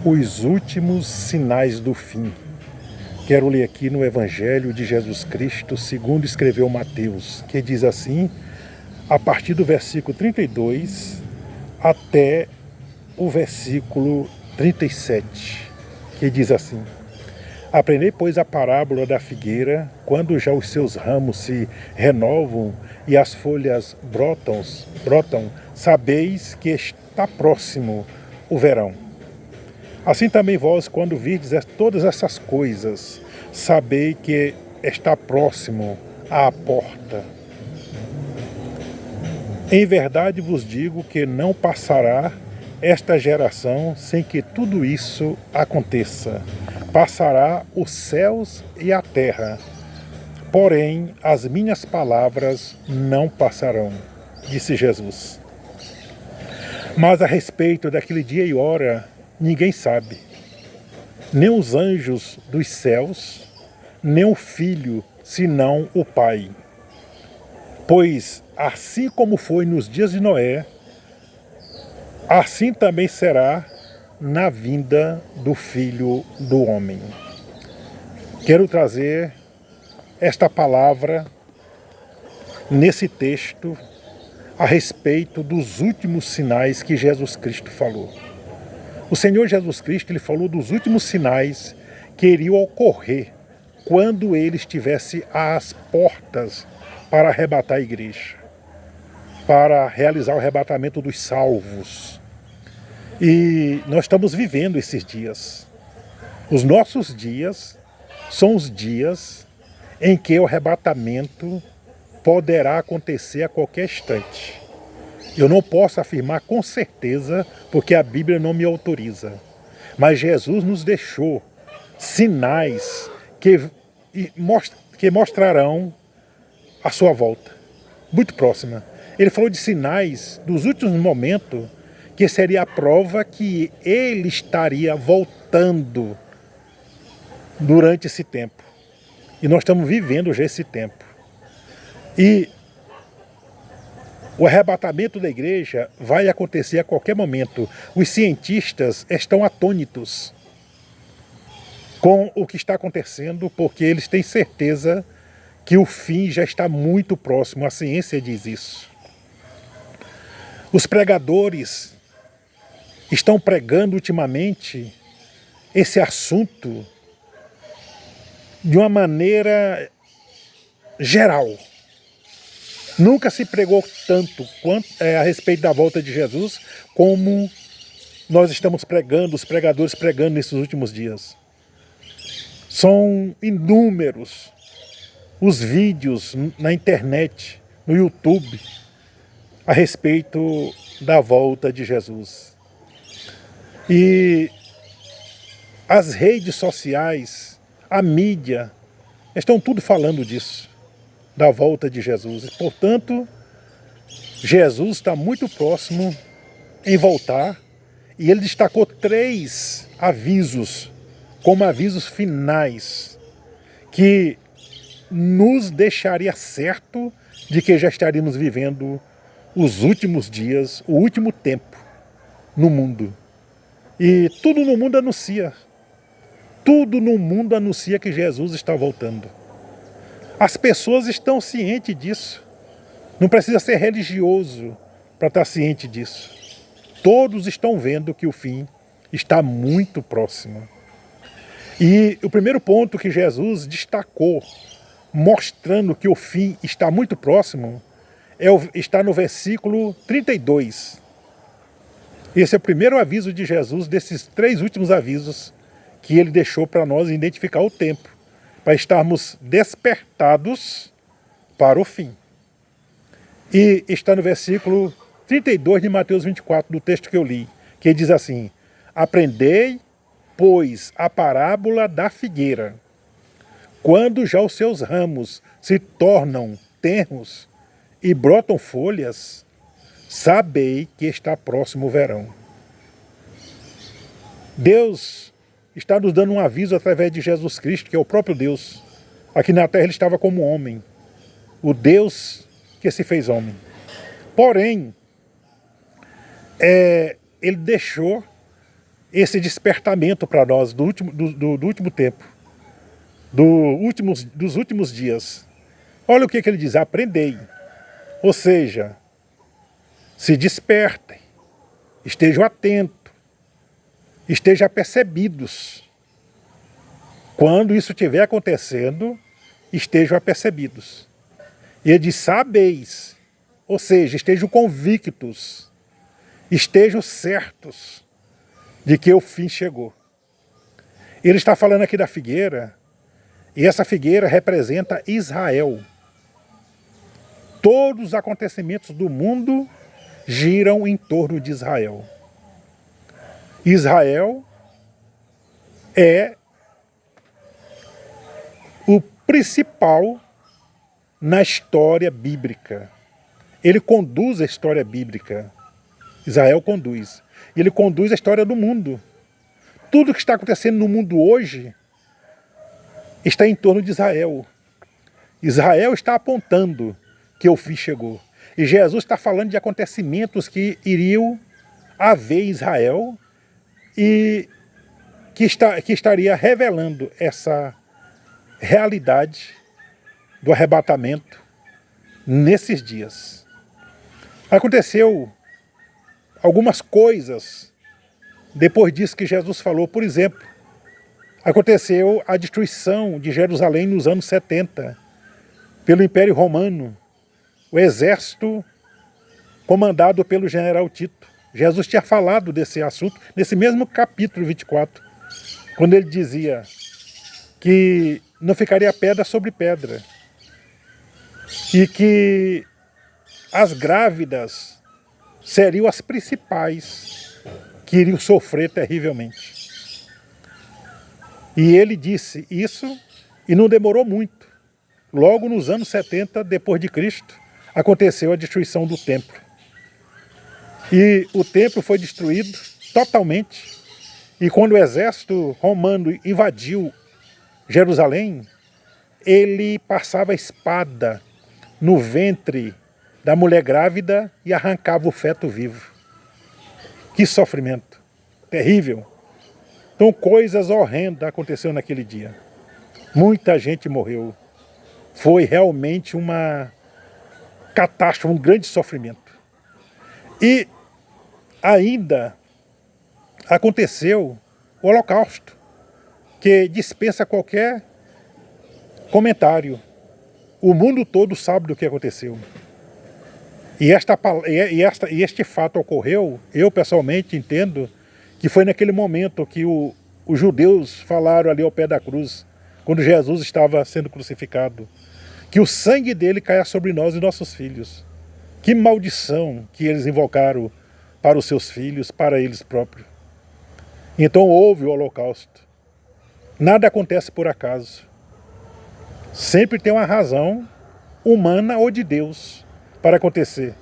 Os últimos sinais do fim. Quero ler aqui no Evangelho de Jesus Cristo, segundo escreveu Mateus, que diz assim, a partir do versículo 32 até o versículo 37, que diz assim: Aprendei, pois, a parábola da figueira, quando já os seus ramos se renovam e as folhas brotam, sabeis que está próximo o verão. Assim também vós, quando virdes todas essas coisas, sabei que está próximo à porta. Em verdade vos digo que não passará esta geração sem que tudo isso aconteça. Passará os céus e a terra, porém as minhas palavras não passarão, disse Jesus. Mas a respeito daquele dia e hora, ninguém sabe, nem os anjos dos céus, nem o Filho, senão o Pai. Pois assim como foi nos dias de Noé, assim também será na vinda do Filho do Homem. Quero trazer esta palavra nesse texto a respeito dos últimos sinais que Jesus Cristo falou. O Senhor Jesus Cristo, ele falou dos últimos sinais que iriam ocorrer quando ele estivesse às portas para arrebatar a igreja, para realizar o arrebatamento dos salvos. E nós estamos vivendo esses dias. Os nossos dias são os dias em que o arrebatamento poderá acontecer a qualquer instante. Eu não posso afirmar com certeza, porque a Bíblia não me autoriza. Mas Jesus nos deixou sinais que mostrarão a sua volta, muito próxima. Ele falou de sinais dos últimos momentos, que seria a prova que ele estaria voltando durante esse tempo. E nós estamos vivendo já esse tempo. E o arrebatamento da igreja vai acontecer a qualquer momento. Os cientistas estão atônitos com o que está acontecendo, porque eles têm certeza que o fim já está muito próximo. A ciência diz isso. Os pregadores estão pregando ultimamente esse assunto de uma maneira geral. Nunca se pregou tanto a respeito da volta de Jesus como nós estamos pregando, os pregadores pregando nesses últimos dias. São inúmeros os vídeos na internet, no YouTube, a respeito da volta de Jesus. E as redes sociais, a mídia, estão tudo falando disso, da volta de Jesus. E, portanto, Jesus está muito próximo em voltar, e ele destacou 3 avisos, como avisos finais, que nos deixaria certo de que já estaríamos vivendo os últimos dias, o último tempo no mundo. E tudo no mundo anuncia que Jesus está voltando. As pessoas estão cientes disso. Não precisa ser religioso para estar ciente disso. Todos estão vendo que o fim está muito próximo. E o primeiro ponto que Jesus destacou, mostrando que o fim está muito próximo, está no versículo 32. Esse é o primeiro aviso de Jesus, desses 3 últimos avisos que ele deixou para nós identificar o tempo, para estarmos despertados para o fim. E está no versículo 32 de Mateus 24, do texto que eu li, que diz assim: Aprendei, pois, a parábola da figueira. Quando já os seus ramos se tornam tenros e brotam folhas, sabei que está próximo o verão. Deus está nos dando um aviso através de Jesus Cristo, que é o próprio Deus. Aqui na terra ele estava como homem, o Deus que se fez homem. Porém, ele deixou esse despertamento para nós do último tempo, dos últimos dias. Olha o que ele diz: aprendei. Ou seja, se despertem, estejam atentos, estejam apercebidos. Quando isso estiver acontecendo, estejam apercebidos. E ele diz: sabeis, ou seja, estejam convictos, estejam certos de que o fim chegou. Ele está falando aqui da figueira, e essa figueira representa Israel. Todos os acontecimentos do mundo giram em torno de Israel. Israel é o principal na história bíblica. Ele conduz a história bíblica. Israel conduz. Ele conduz a história do mundo. Tudo que está acontecendo no mundo hoje está em torno de Israel. Israel está apontando que o fim chegou. E Jesus está falando de acontecimentos que iriam haver em Israel e que estaria revelando essa realidade do arrebatamento nesses dias. Aconteceu algumas coisas depois disso que Jesus falou. Por exemplo, aconteceu a destruição de Jerusalém nos anos 70 pelo Império Romano, o exército comandado pelo general Tito. Jesus tinha falado desse assunto nesse mesmo capítulo 24, quando ele dizia que não ficaria pedra sobre pedra e que as grávidas seriam as principais que iriam sofrer terrivelmente. E ele disse isso e não demorou muito. Logo nos anos 70 depois de Cristo, aconteceu a destruição do templo. E o templo foi destruído totalmente. E quando o exército romano invadiu Jerusalém, ele passava a espada no ventre da mulher grávida e arrancava o feto vivo. Que sofrimento terrível. Então coisas horrendas aconteceram naquele dia. Muita gente morreu. Foi realmente uma catástrofe, um grande sofrimento. E ainda aconteceu o Holocausto, que dispensa qualquer comentário. O mundo todo sabe do que aconteceu. E este fato ocorreu, eu pessoalmente entendo, que foi naquele momento que os judeus falaram ali ao pé da cruz, quando Jesus estava sendo crucificado, que o sangue dele caia sobre nós e nossos filhos. Que maldição que eles invocaram para os seus filhos, para eles próprios. Então houve o Holocausto. Nada acontece por acaso. Sempre tem uma razão humana ou de Deus para acontecer.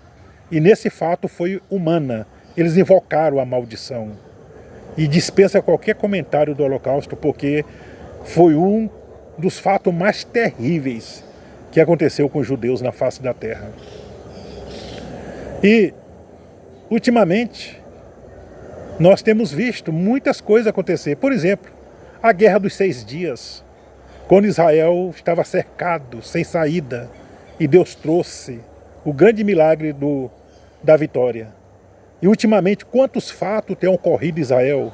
E nesse fato foi humana. Eles invocaram a maldição. E dispensa qualquer comentário do Holocausto, porque foi um dos fatos mais terríveis que aconteceu com os judeus na face da terra. E, ultimamente, nós temos visto muitas coisas acontecer. Por exemplo, a Guerra dos 6 Dias, quando Israel estava cercado, sem saída, e Deus trouxe o grande milagre da vitória. E, ultimamente, quantos fatos têm ocorrido em Israel?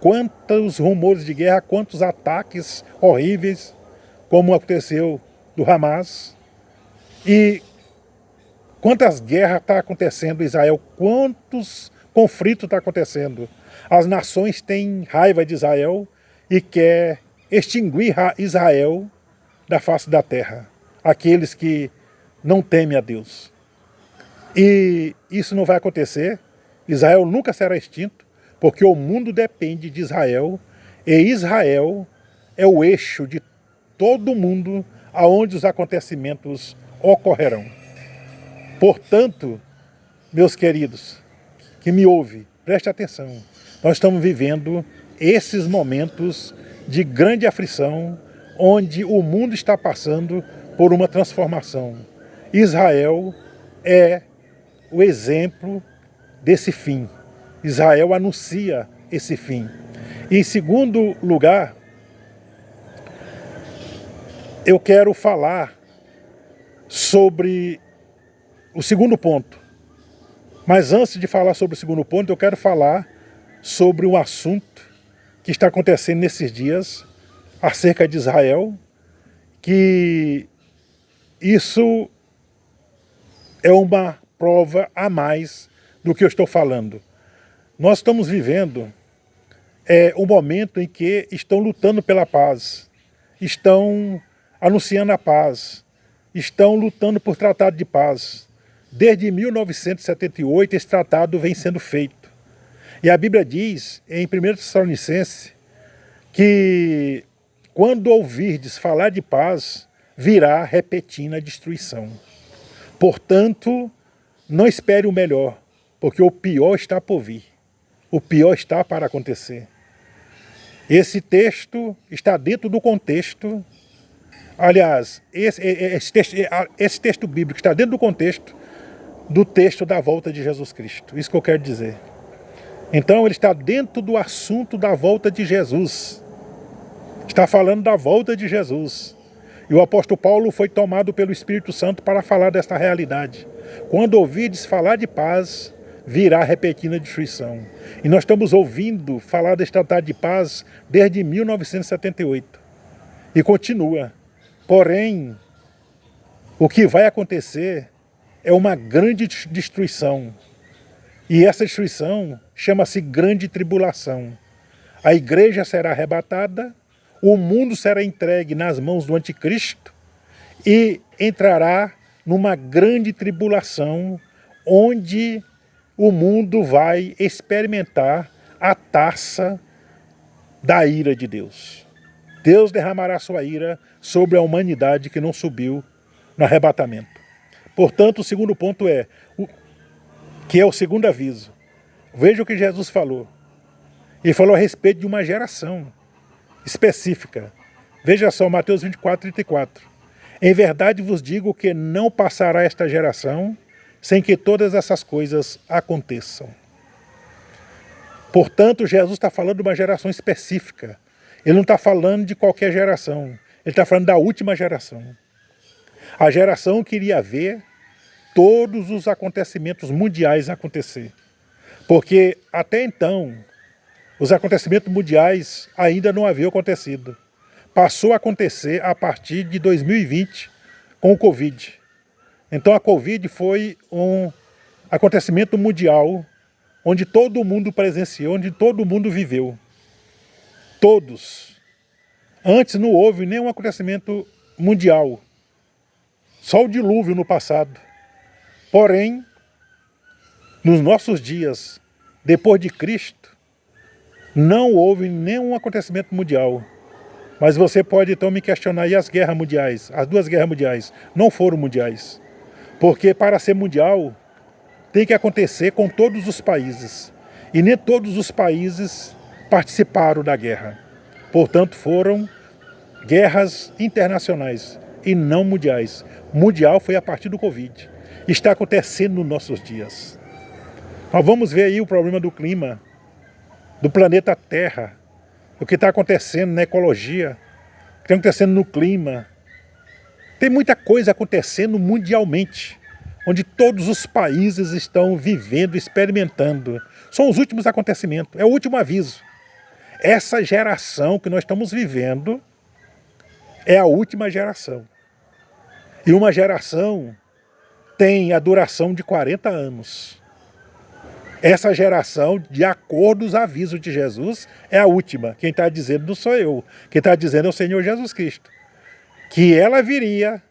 Quantos rumores de guerra, quantos ataques horríveis, como aconteceu do Hamas. E quantas guerras estão acontecendo em Israel, quantos conflitos estão acontecendo. As nações têm raiva de Israel e quer extinguir Israel da face da terra. Aqueles que não temem a Deus. E isso não vai acontecer. Israel nunca será extinto, porque o mundo depende de Israel, e Israel é o eixo de todo o mundo aonde os acontecimentos ocorrerão. Portanto, meus queridos, que me ouvem, preste atenção. Nós estamos vivendo esses momentos de grande aflição, onde o mundo está passando por uma transformação. Israel é o exemplo desse fim. Israel anuncia esse fim. E, em segundo lugar, eu quero falar sobre o segundo ponto. Mas antes de falar sobre o segundo ponto, eu quero falar sobre um assunto que está acontecendo nesses dias acerca de Israel, que isso é uma prova a mais do que eu estou falando. Nós estamos vivendo um momento em que estão lutando pela paz, estão anunciando a paz, estão lutando por tratado de paz. Desde 1978 esse tratado vem sendo feito. E a Bíblia diz, em 1 Tessalonicenses, que quando ouvirdes falar de paz, virá repentina destruição. Portanto, não espere o melhor, porque o pior está por vir. O pior está para acontecer. Esse texto está dentro do contexto, aliás, esse texto bíblico está dentro do contexto do texto da volta de Jesus Cristo. Isso que eu quero dizer. Então ele está dentro do assunto da volta de Jesus. Está falando da volta de Jesus. E o apóstolo Paulo foi tomado pelo Espírito Santo para falar desta realidade. Quando ouvides falar de paz, virá repentina destruição. E nós estamos ouvindo falar desse tratado de paz desde 1978. E continua. Porém, o que vai acontecer é uma grande destruição. E essa destruição chama-se grande tribulação. A igreja será arrebatada, o mundo será entregue nas mãos do anticristo e entrará numa grande tribulação onde o mundo vai experimentar a taça da ira de Deus. Deus derramará sua ira sobre a humanidade que não subiu no arrebatamento. Portanto, o segundo ponto que é o segundo aviso. Veja o que Jesus falou. Ele falou a respeito de uma geração específica. Veja só, Mateus 24, 34. Em verdade vos digo que não passará esta geração sem que todas essas coisas aconteçam. Portanto, Jesus está falando de uma geração específica. Ele não está falando de qualquer geração. Ele está falando da última geração. A geração que iria ver todos os acontecimentos mundiais acontecer. Porque até então, os acontecimentos mundiais ainda não haviam acontecido. Passou a acontecer a partir de 2020 com o Covid. Então a Covid foi um acontecimento mundial onde todo mundo presenciou, onde todo mundo viveu. Todos. Antes não houve nenhum acontecimento mundial. Só o dilúvio no passado. Porém, nos nossos dias, depois de Cristo, não houve nenhum acontecimento mundial. Mas você pode então me questionar, e as guerras mundiais? As duas guerras mundiais não foram mundiais. Porque para ser mundial, tem que acontecer com todos os países. E nem todos os países participaram da guerra. Portanto, foram guerras internacionais e não mundiais. Mundial foi a partir do Covid. Está acontecendo nos nossos dias. Nós vamos ver aí o problema do clima, do planeta Terra, o que está acontecendo na ecologia, o que está acontecendo no clima. Tem muita coisa acontecendo mundialmente, onde todos os países estão vivendo, experimentando. São os últimos acontecimentos, é o último aviso. Essa geração que nós estamos vivendo é a última geração. E uma geração tem a duração de 40 anos. Essa geração, de acordo com os avisos de Jesus, é a última. Quem está dizendo não sou eu. Quem está dizendo é o Senhor Jesus Cristo. Que ela veria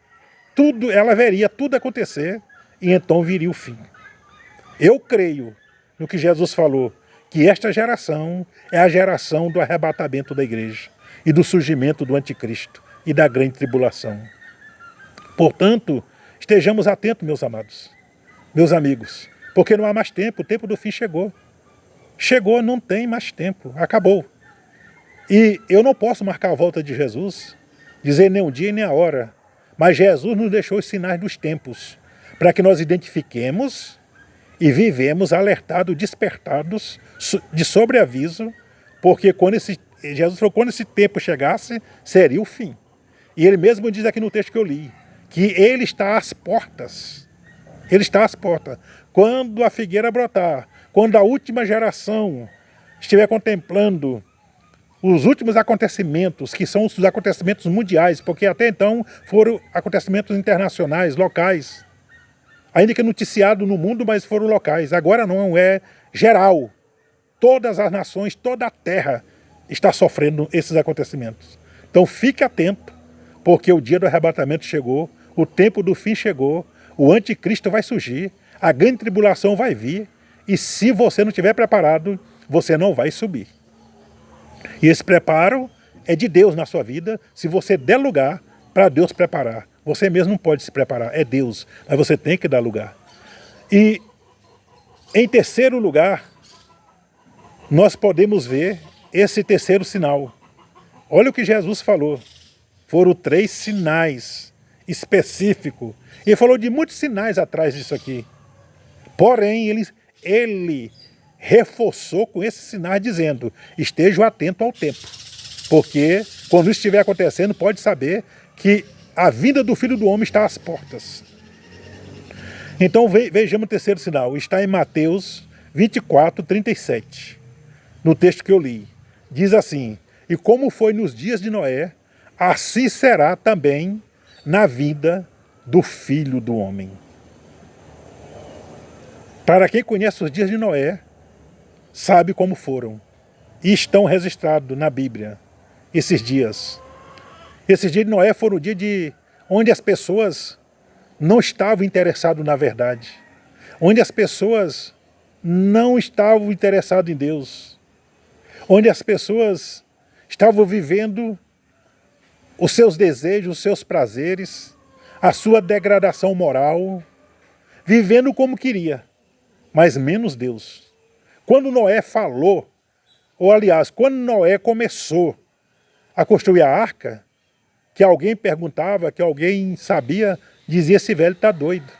tudo acontecer e então viria o fim. Eu creio no que Jesus falou, que esta geração é a geração do arrebatamento da igreja e do surgimento do anticristo e da grande tribulação. Portanto, estejamos atentos, meus amados, meus amigos, porque não há mais tempo, o tempo do fim chegou. Chegou, não tem mais tempo, acabou. E eu não posso marcar a volta de Jesus, dizer nem o dia nem a hora, mas Jesus nos deixou os sinais dos tempos, para que nós identifiquemos E vivemos alertados, despertados, de sobreaviso, porque Jesus falou que quando esse tempo chegasse, seria o fim. E ele mesmo diz aqui no texto que eu li, que ele está às portas. Ele está às portas. Quando a figueira brotar, quando a última geração estiver contemplando os últimos acontecimentos, que são os acontecimentos mundiais, porque até então foram acontecimentos internacionais, locais, ainda que noticiado no mundo, mas foram locais. Agora não, é geral. Todas as nações, toda a terra está sofrendo esses acontecimentos. Então fique atento, porque o dia do arrebatamento chegou, o tempo do fim chegou, o anticristo vai surgir, a grande tribulação vai vir, e se você não estiver preparado, você não vai subir. E esse preparo é de Deus na sua vida, se você der lugar para Deus preparar. Você mesmo não pode se preparar, é Deus, mas você tem que dar lugar. E, em terceiro lugar, nós podemos ver esse terceiro sinal. Olha o que Jesus falou. Foram 3 sinais específicos. Ele falou de muitos sinais atrás disso aqui. Porém, ele reforçou com esses sinais dizendo, estejam atentos ao tempo. Porque quando isso estiver acontecendo, pode saber que a vinda do Filho do Homem está às portas. Então vejamos o terceiro sinal. Está em Mateus 24, 37. No texto que eu li. Diz assim, e como foi nos dias de Noé, assim será também na vida do Filho do Homem. Para quem conhece os dias de Noé, sabe como foram. E estão registrados na Bíblia, esses dias. Esses dias de Noé foram o dia onde as pessoas não estavam interessadas na verdade. Onde as pessoas não estavam interessadas em Deus. Onde as pessoas estavam vivendo os seus desejos, os seus prazeres, a sua degradação moral, vivendo como queria, mas menos Deus. Quando Noé falou, ou aliás, quando Noé começou a construir a arca, que alguém perguntava, que alguém sabia, dizia, esse velho está doido.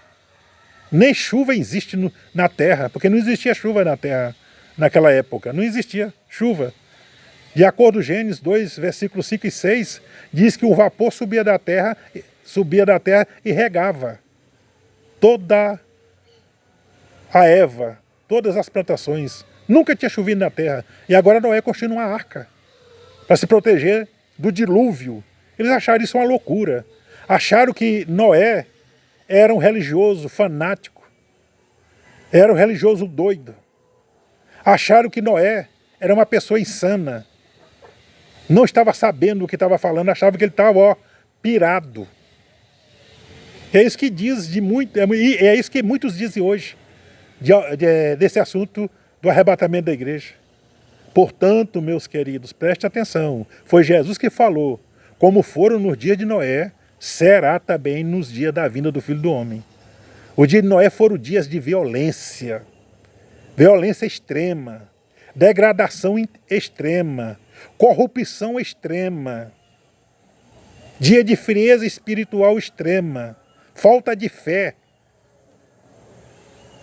Nem chuva existe na terra, porque não existia chuva na terra naquela época, não existia chuva. De acordo com Gênesis 2, versículos 5 e 6, diz que o vapor subia da terra e regava toda a erva, todas as plantações. Nunca tinha chovido na terra. E agora Noé construiu uma arca para se proteger do dilúvio. Eles acharam isso uma loucura. Acharam que Noé era um religioso fanático. Era um religioso doido. Acharam que Noé era uma pessoa insana. Não estava sabendo o que estava falando, achava que ele estava pirado. É isso que diz é isso que muitos dizem hoje desse assunto do arrebatamento da igreja. Portanto, meus queridos, preste atenção. Foi Jesus que falou, como foram nos dias de Noé, será também nos dias da vinda do Filho do Homem. O dia de Noé foram dias de violência, violência extrema, degradação extrema, corrupção extrema, dia de frieza espiritual extrema, falta de fé,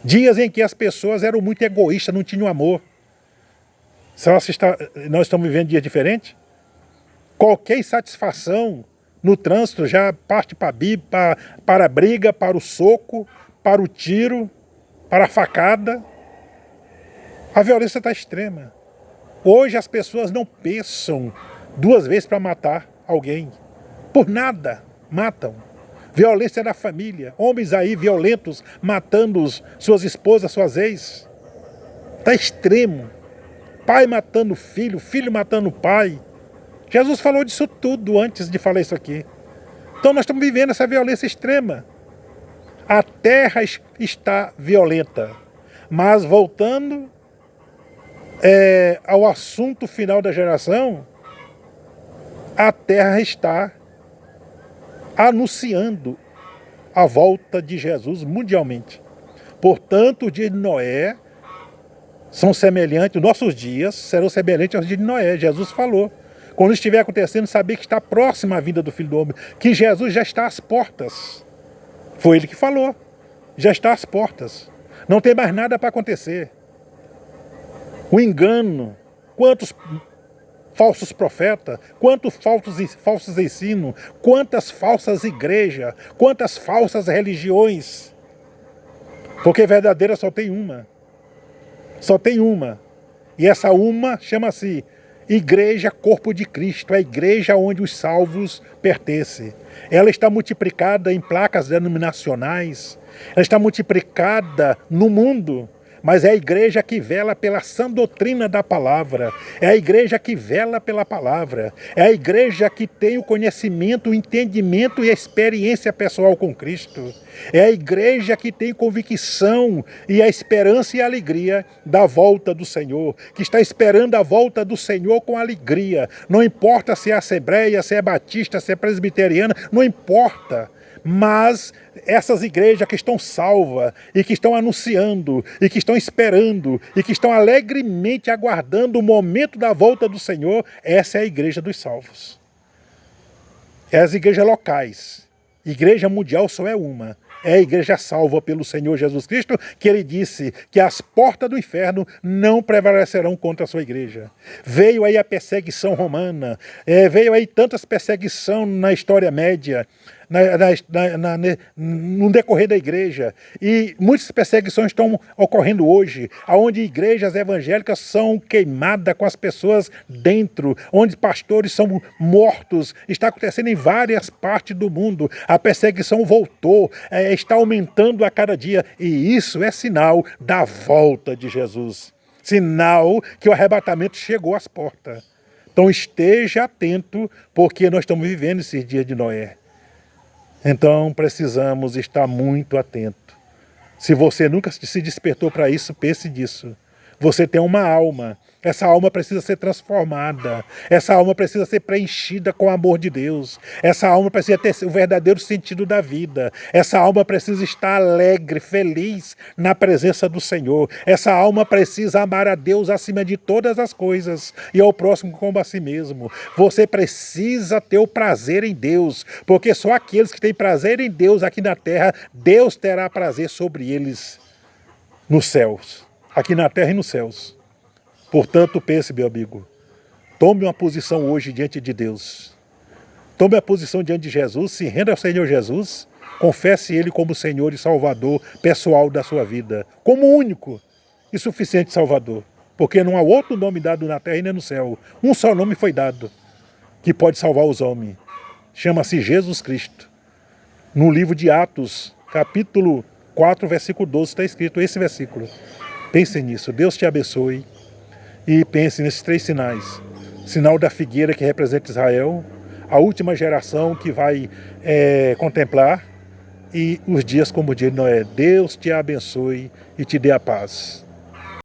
dias em que as pessoas eram muito egoístas, não tinham amor. Nós estamos vivendo dias diferentes? Qualquer insatisfação no trânsito já parte para a briga, para o soco, para o tiro, para a facada. A violência está extrema. Hoje as pessoas não pensam 2 vezes para matar alguém. Por nada, matam. Violência na família. Homens aí violentos, matando suas esposas, suas ex. Está extremo. Pai matando filho, filho matando pai. Jesus falou disso tudo antes de falar isso aqui. Então nós estamos vivendo essa violência extrema. A terra está violenta. Mas voltando ao assunto final da geração, a terra está anunciando a volta de Jesus mundialmente. Portanto, o dia de Noé são semelhantes, nossos dias serão semelhantes aos dias de Noé. Jesus falou. Quando estiver acontecendo, saber que está próxima a vinda do Filho do Homem, que Jesus já está às portas. Foi ele que falou. Já está às portas. Não tem mais nada para acontecer. O engano, quantos falsos profetas, quantos falsos ensinos, quantas falsas igrejas, quantas falsas religiões. Porque verdadeira só tem uma. Só tem uma. E essa uma chama-se Igreja Corpo de Cristo, a igreja onde os salvos pertencem. Ela está multiplicada em placas denominacionais, ela está multiplicada no mundo, mas é a igreja que vela pela sã doutrina da palavra, é a igreja que vela pela palavra, é a igreja que tem o conhecimento, o entendimento e a experiência pessoal com Cristo, é a igreja que tem convicção e a esperança e a alegria da volta do Senhor, que está esperando a volta do Senhor com alegria, não importa se é assembleia, se é batista, se é presbiteriana, não importa. Mas essas igrejas que estão salvas e que estão anunciando e que estão esperando e que estão alegremente aguardando o momento da volta do Senhor, essa é a igreja dos salvos. É as igrejas locais. Igreja mundial só é uma. É a igreja salva pelo Senhor Jesus Cristo, que ele disse que as portas do inferno não prevalecerão contra a sua igreja. Veio aí a perseguição romana, veio aí tantas perseguições na história média, no decorrer da igreja, e muitas perseguições estão ocorrendo hoje, onde igrejas evangélicas são queimadas com as pessoas dentro, onde pastores são mortos. Está acontecendo em várias partes do mundo. A perseguição voltou, está aumentando a cada dia, e isso é sinal da volta de Jesus, sinal que o arrebatamento chegou às portas. Então esteja atento, porque nós estamos vivendo esses dias de Noé. Então precisamos estar muito atento. Se você nunca se despertou para isso, pense nisso. Você tem uma alma. Essa alma precisa ser transformada. Essa alma precisa ser preenchida com o amor de Deus. Essa alma precisa ter o verdadeiro sentido da vida. Essa alma precisa estar alegre, feliz na presença do Senhor. Essa alma precisa amar a Deus acima de todas as coisas e ao próximo como a si mesmo. Você precisa ter o prazer em Deus, porque só aqueles que têm prazer em Deus aqui na terra, Deus terá prazer sobre eles nos céus. Aqui na terra e nos céus. Portanto, pense, meu amigo, tome uma posição hoje diante de Deus. Tome a posição diante de Jesus, se renda ao Senhor Jesus, confesse Ele como Senhor e Salvador pessoal da sua vida, como único e suficiente Salvador, porque não há outro nome dado na terra e nem no céu. Um só nome foi dado, que pode salvar os homens. Chama-se Jesus Cristo. No livro de Atos, capítulo 4, versículo 12, está escrito esse versículo. Pense nisso, Deus te abençoe. E pense nesses 3 sinais. Sinal da figueira, que representa Israel, a última geração que vai contemplar, e os dias como o dia de Noé. Deus te abençoe e te dê a paz.